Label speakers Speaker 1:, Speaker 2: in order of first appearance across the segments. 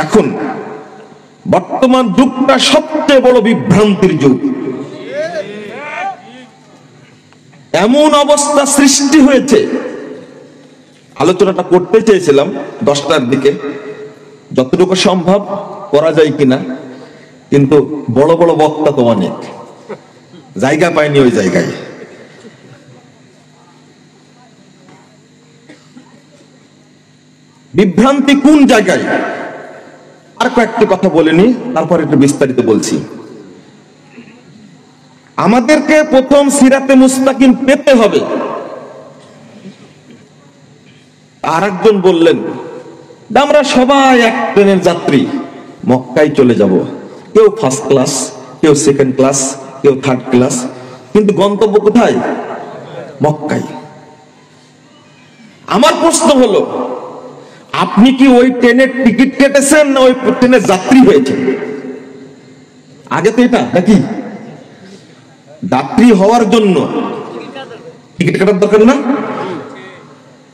Speaker 1: এখন বর্তমান যুগটা সবচেয়ে বড় বিভ্রান্তির যুগ। এমন অবস্থা সৃষ্টি হয়েছে, আলোচনাটা করতে চেয়েছিলাম 10টার দিকে, যতটুকু সম্ভব করা যায় কিনা, কিন্তু বড় বড় বক্তা তো অনেক, জায়গা পায়নি ওই জায়গায়। বিভ্রান্তি কোন জায়গায় আর কয়েকটি কথা বলিনি, তারপর একটু বিস্তারিত বলছি। আমাদেরকে প্রথম সিরাতে মুস্তাকিম পেতে হবে। আর একজন বললেন আমরা সবাই এক ট্রেনের যাত্রী, মক্কায় চলে যাব, কেউ ফার্স্ট ক্লাস, কেউ সেকেন্ড ক্লাস, কেউ থার্ড ক্লাস, কিন্তু গন্তব্য কোথায়? মক্কায়। আমার প্রশ্ন হলো, আপনি কি ওই ট্রেনের টিকিট কেটেছেন না ওই ট্রেনের যাত্রী হয়েছেন? আগে তো এটা নাকি যাত্রী হওয়ার জন্য টিকিট কাটার দরকার না?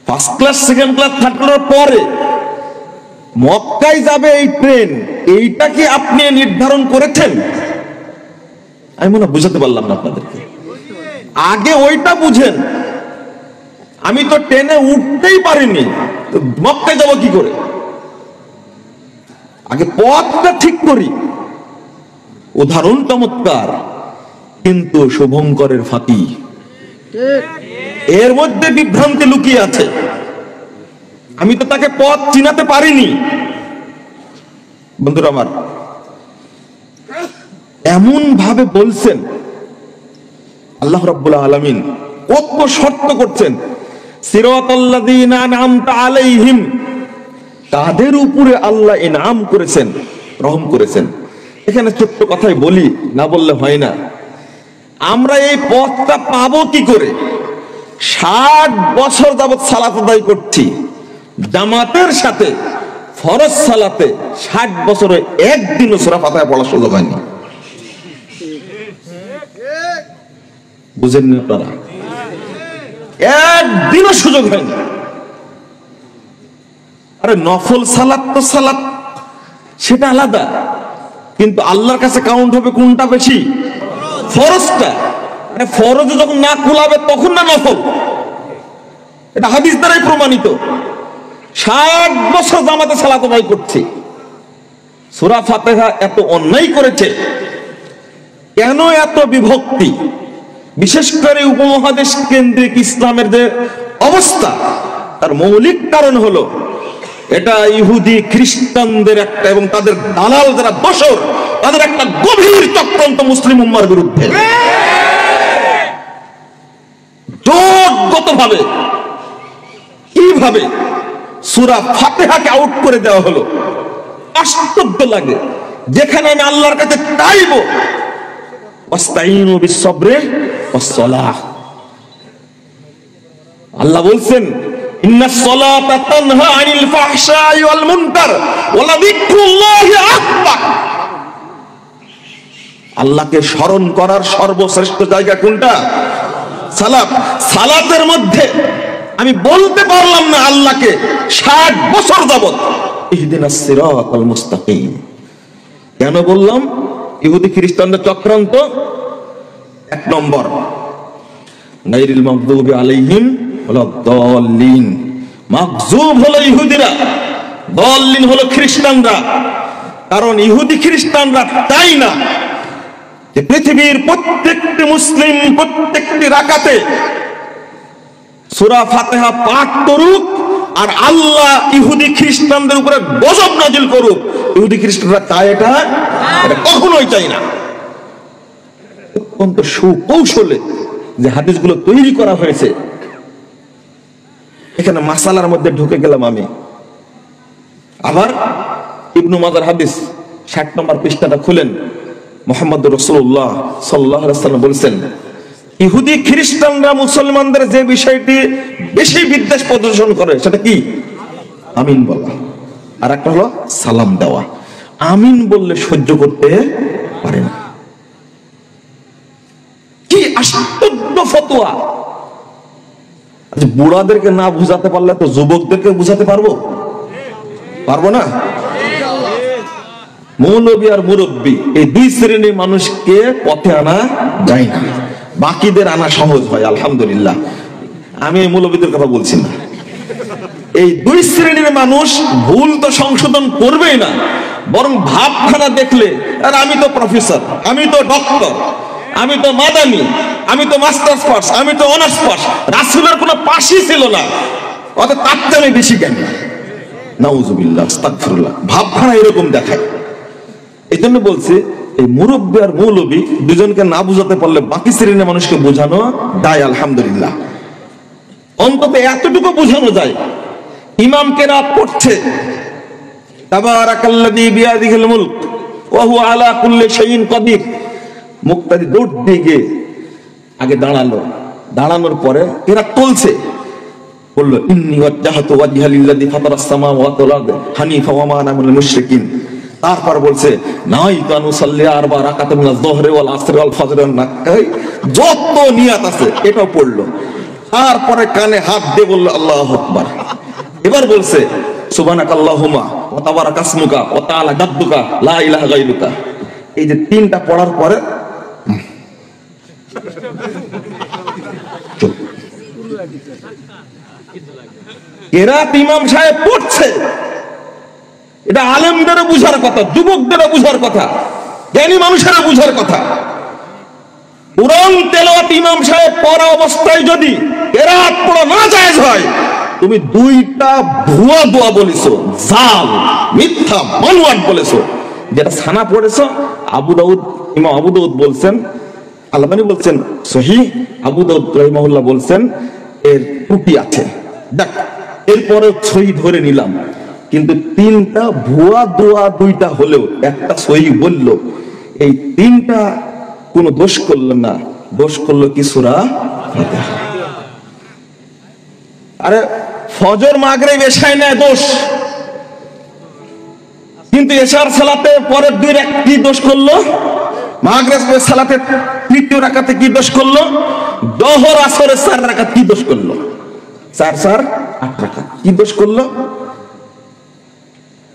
Speaker 1: First class, second class, third class পরে মক্কায় যাবে এই ট্রেন, এইটা কি আপনি নির্ধারণ করেছেন? আমি মনে বুঝাতে পারলাম না আপনাদেরকে। আগে ওইটা বুঝেন। আমি তো ট্রেনে উঠতেই পারিনি, মক্কায় যাব কি করে? আগে পথটা ঠিক করি। উদাহরণ চমৎকার, কিন্তু শুভঙ্করের ফাঁকি, এর মধ্যে বিভ্রান্তি লুকিয়ে আছে। আমি তো তাকে পথ চিনাতে পারিনি। বন্ধুরা আমার, এমন ভাবে বলছেন আল্লাহ রাব্বুল আলামিন, কত শর্ত করছেন। সিরাতাল্লাযীনা আন'আমতা আলাইহিম, তাদের উপরে আল্লাহ ইনআম করেছেন, রহম করেছেন। এখানে ছোট্ট কথাই বলি, না বললে হয় না। আমরা এই পথটা পাবো কি করে? 60 বছর যাবত সালাত আদায় করছি জামাতের সাথে, ফরজ সালাতে 60 বছরে একদিনও সূরা ফাতিহা পড়ার সুযোগ হয়নি। বুঝেন না আপনারা? একদিনও সুযোগ হয়নি। আরে নফল সালাত তো সালাত, সেটা আলাদা, কিন্তু আল্লাহর কাছে কাউন্ট হবে কোনটা বেশি? ফরজটা। মানে ফরজে যখন না কুলাবে তখন না নফল, এটা হাদিস দ্বারাই প্রমাণিত। 60 বছর জামাতে সালাত আদায় করছি, সূরা ফাতিহা এত অন্যায় করেছে কেন? এত বিভক্তি, বিশেষ করে উপমহাদেশ কেন্দ্রিক ইসলামের যে অবস্থা, তার মৌলিক কারণ হলো এটা ইহুদি খ্রিস্টানদের একটা, এবং তাদের দালাল যারা দোসর, তাদের একটা গভীর চক্রান্ত মুসলিম উম্মার বিরুদ্ধে। জোটগতভাবে কিভাবে সূরা ফাতিহাকে আউট করে দেওয়া হলো, আশ্চর্য লাগে। যেখানে আমি আল্লাহর কাছে চাইবো ওয়াস্তাইনু বিস-সাবরি ওয়াস-সালাহ, আল্লাহ বলছেন ইন্নাস সালাতা তানহা আনিল ফাহশাই ওয়াল মুনকার ওয়া লাযিকরুল্লাহি আকবার। আল্লাহকে স্মরণ করার সর্বশ্রেষ্ঠ জায়গা কোনটা? সালাত। সালাতের মধ্যে আমি বলতে পারলাম না আল্লাহকে 60 বছর যাবত ইহদিনাস সিরাতাল মুস্তাকিম। কেন বললাম? ইহুদি খ্রিস্টানদের চক্রান্ত। 1 নম্বর, গায়রিল মাগদুবি আলাইহিম ওয়ালাদ-দাল্লিন। মাগজুব হলো ইহুদিরা, দাল্লিন হলো খ্রিস্টানরা। কারণ ইহুদি খ্রিস্টানরা চাই না যে পৃথিবীর প্রত্যেকটি মুসলিম প্রত্যেকটি রাকাতে সূরা ফাতিহা পাঠ করুক, আর আল্লাহ ইহুদি খ্রিস্টানদের উপরে গজব নাজিল করুক। ইহুদি খ্রিস্টানরা চায় এটা কখনোই চাই না। অত্যন্ত সুকৌশলে যে হাদিসগুলো তৈরি করা হয়েছে, এখানে মাসালার মধ্যে ঢুকে গেলাম আমি। আবার ইবনু মাজার হাদিস 60 নম্বর পৃষ্ঠাটা খুলেন, মুহাম্মদ রাসূলুল্লাহ সাল্লাল্লাহু আলাইহি ওয়াসাল্লাম বলেছেন, ইহুদি খ্রিস্টানরা মুসলমানদের যে বিষয়টি বেশি বিদ্বেষ প্রদর্শন করে সেটা কি? আমিন বলা। আর একটা হলো সালাম দেওয়া। আমিন বললে সহ্য করতে পারে না। কি আশ্চর্য ফতোয়া! বুড়াদেরকে না বুঝাতে পারলে তো যুবকদেরকে বুঝাতে পারবো? পারবো না? মৌলবী আর মুরব্বী এই দুই শ্রেণীর মানুষকে পথে আনা যায় না, বাকিদের আনা সহজ হয় আলহামদুলিল্লাহ। আমি এই মৌলবীদের কথা বলছি না। এই দুই শ্রেণীর মানুষ ভুল তো সংশোধন করবেই না, বরং ভাবখানা দেখলে আর আমি তো প্রফেসর, আমি তো ডক্টর, আমি তো মাদানি, আমি তো মাস্টার্স পাস, আমি তো অনার্স পাস, রাসূলের কোনো পাশই ছিল না, অত তার চেয়ে বেশি জ্ঞান। নাউজুবিল্লাহ, আস্তাগফিরুল্লাহ। ভাবখানা এরকম দেখায়। এই জন্য বলছি এই মুরব্বী আর মৌলবী দুজনকে না বুঝাতে পারলে বাকি শ্রেণীর মানুষকে বোঝানো দায় আলহামদুলিল্লাহ। অন্তত এতটুকু বোঝানো যায়, ইমামকে রাত পড়ছে তাবারাকাল্লাযী বিয়াদিহিল মুলক ওয়া হুয়া আলা কুল্লি শাইইন কাদির, মুক্তাদি দৌড় দিয়ে গিয়ে আগে দাঁড়ালো, দাঁড়ানোর পরে এরা তুলছে, বললো ইন্নী ওয়াজ্জাহতু ওয়াজহা লিল্লাযী ফাতারাস সামাওয়াতি ওয়াল আরদ হানিফা ওয়া মা আনা মিনাল মুশরিকিন। তারপর বলছে নাইতু আন উসাল্লি আরবা রাকাতান মিনাজ যুহরি ওয়াল আসরি ওয়াল ফজর ওয়ান নাকাই, যত নিয়াত আছে এটাও পড়লো। তারপরে কানে হাত দিয়ে বললো আল্লাহু আকবার। এবার বলছে সুবহানাকাল্লাহুম্মা ওয়া তাবারাকাসমুকা ওয়া তাআলা জাদ্দুকা লা ইলাহা গায়রুকা। এই যে তিনটা পড়ার পরে কেরাত ইমাম সাহেব পড়ছে, এটা আলেমদেরও বুঝার কথা, যুবকদেরও বুঝার কথা, জ্ঞানী মানুষেরও বুঝার কথা। কোরআন তেলাওয়াত ইমাম সাহেব পড়া অবস্থায় যদি কেরাত পড়া না জায়েজ হয়, তুমি দুইটা ভুয়া দোয়া বলেছো, জাল মিথ্যা বানোয়াট বলেছো। যেটা সানা পড়েছো, আবু দাউদ, ইমাম আবু দাউদ বলছেন, আলবানী বলছেন সহিহ, আবু দাউদ রাহিমাহুল্লাহ বলছেন এর ত্রুটি আছে। দেখ, এরপরে সহি ধরে নিলাম, কিন্তু তিনটা ভুয়া দোয়া দুইটা হলেও একটা সহি বলল, এই তিনটা কোনো দোষ করলো না, দোষ করলো কি সূরা ফাতিহা। আরে ফজর মাগরিব এশায় না দোষ, কিন্তু এশার সালাতে পরের দুই রাকাত কি দোষ করলো, মাগরিবের সালাতে তৃতীয় রাকাতে কি দোষ করলো, জোহর আসরের 4 রাকাত কি দোষ করলো, 4 4 8 রাকাত কি দোষ করলো।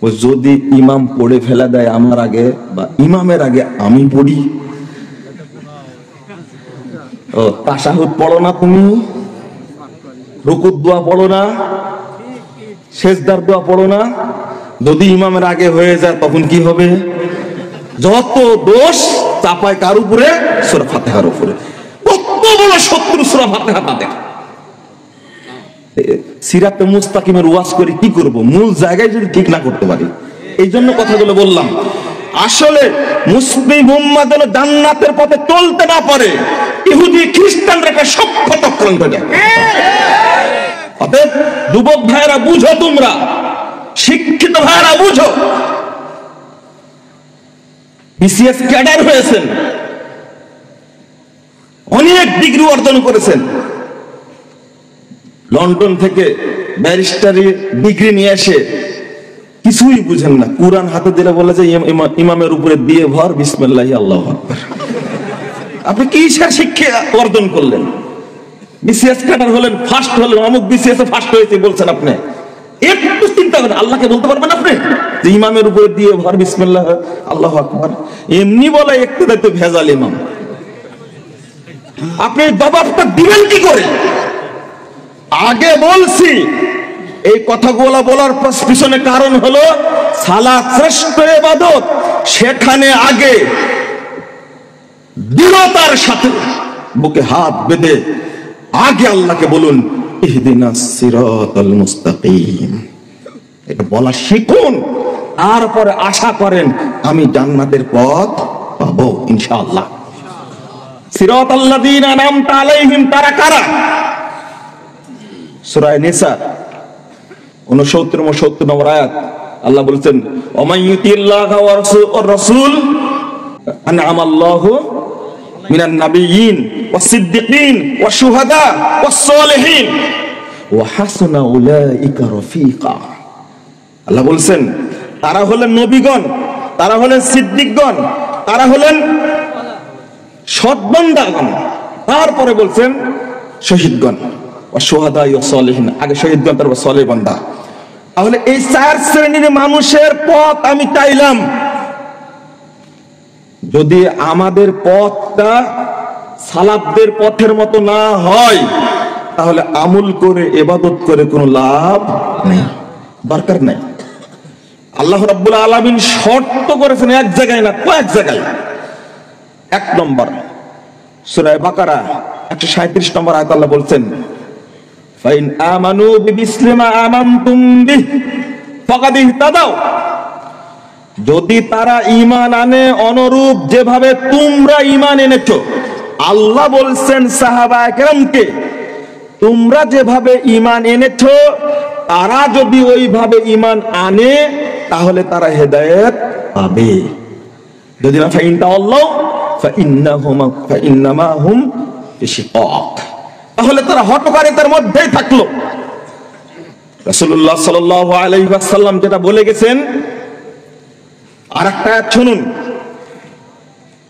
Speaker 1: ও যদি ইমাম পড়ে ফেলা দেয় আমার আগে বা ইমামের আগে আমি পড়ি, ও তাশাহুদ পড়ো না তুমি, রুকুর দোয়া পড়ো না, সেজদার দোয়া পড়ো না, যদি ইমামের আগে হয়ে যায় তখন কি হবে, যত দোষ চাপায় কার উপরে, সূরা ফাতিহার উপরে। কত বড় শত্রু সূরা ফাতিহা তাদের। সিরাতে মুস্তাকিমের ওয়াজ করে কি করব, মূল জায়গায় যদি ঠিক না করতে পারি। এই জন্য কথাগুলো বললাম। আসলে মুসলিম উম্মাহ যেন জান্নাতের পথে চলতে না পারে, ইহুদি খ্রিস্টানরা একটা সভ্য চক্রান্ত দেয়। অতএব যুবক ভাইরা বুঝো, তোমরা শিক্ষিত ভাইরা বুঝো, বিসিএস ক্যাডার হয়েছেন, অনেক ডিগ্রি অর্জন করেছেন, লন্ডন থেকে ব্যারিস্টারি ডিগ্রি নিয়ে এসে কিছুই বুঝেন না, কুরআন হাতে দিলে বলে যে ইমামের উপরে দিয়ে ভর, বিসমিল্লাহি আল্লাহু আকবার। আপনি কি শিক্ষা অর্জন করলেন? বিসিএস ক্যাডার হলেন, ফার্স্ট হলেন, অমুক বিসিএস এ ফার্স্ট হয়েছে বলছেন আপনি। একটু চিন্তা করেন, আল্লাহকে বলতে পারবেন আপনি যে ইমামের উপরে দিয়ে ভর, বিসমিল্লাহ আল্লাহু আকবার? এমনি বলে একটু তো ভেজাল ইমাম। আপনি জবাবটা দিবেন কি করে? আগে বলছি, এই কথাগুলো বলার পিছনে কারণ হলো সালাত শ্রেষ্ঠ ইবাদত, সেখানে আগে দৃঢ়তার সাথে বুকে হাত বেঁধে আগে আল্লাহকে বলুন ইহদিনাস সিরাতাল মুস্তাকিম, এটা বলা শিখুন। তারপরে আশা করেন আমি জান্নাতের পথ পাবো ইনশাআল্লাহ। সিরাতাল্লাযীনা আনআমতা আলাইহিম, তারা কারা? সূরা নিসা 69 নম্বর আয়াত আল্লাহ বলেছেন ওমান ইউতিল্লাহা ওয়া রাসূল আনআমাল্লাহু মিনান নাবিয়্যিন ওয়াস সিদ্দিকিন ওয়াশ শুহাদা ওয়াস সালিহিন ওয়া হাসুনা উলাইকা রাফিকা। আল্লাহ বলেন তারা হলেন নবীগণ, তারা হলেন সিদ্দিকগণ, তারা হলেন সৎ বান্দাগণ, তারপরে বলছেন শহীদগণ ওয়া শুহাদা ওয়া সালিহিন, আগে শহীদগণ তারপর সালেহ বান্দা। তাহলে এই 4 শ্রেণীর মানুষের পথ আমি চাইলাম, যদি আমাদের পথটা সালাফদের পথের মতো না হয়, তাহলে আমল করে ইবাদত করে কোনো লাভ নেই, দরকার নেই। আল্লাহ রাব্বুল আলামিন শর্ত করেছেন এক জায়গায় না, কয়েক জায়গায়। এক নম্বর সূরা বাকারা 137 নম্বর আয়াত আল্লাহ বলছেন, ফাইন আমানু বিমিসলি মা আমানতুম বিহি ফাকাদ ইহতাদাও, যদি তারা ঈমান আনে অনুরূপ যেভাবে তোমরা ঈমান এনেছো। আল্লাহ বলছেন সাহাবায়ে কেরামকে, তোমরা যেভাবে ঈমান এনেছো তারা যদি ওইভাবে ঈমান আনে তাহলে তারা হেদায়েত পাবে। যদি না ফাইন তাআল্লাহু ফাইন্নামা হুম ফিশিকাক, তাহলে তারা হটকারিতার মধ্যেই থাকলো। রাসূলুল্লাহ সাল্লাল্লাহু আলাইহি ওয়াসাল্লাম যেটা বলে গেছেন, আরেকটা আয়াত শুনুন।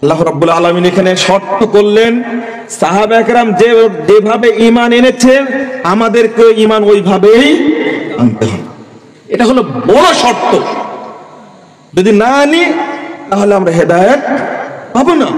Speaker 1: আল্লাহ রাব্বুল আলামিন এখানে শর্ত করলেন, সাহাবায়ে কেরাম যেভাবে ঈমান এনেছেন আমাদেরকে ঈমান ওইভাবেই আনতে হবে। এটা হলো বড় শর্ত। যদি না আনি তাহলে আমরা হেদায়েত পাবো না।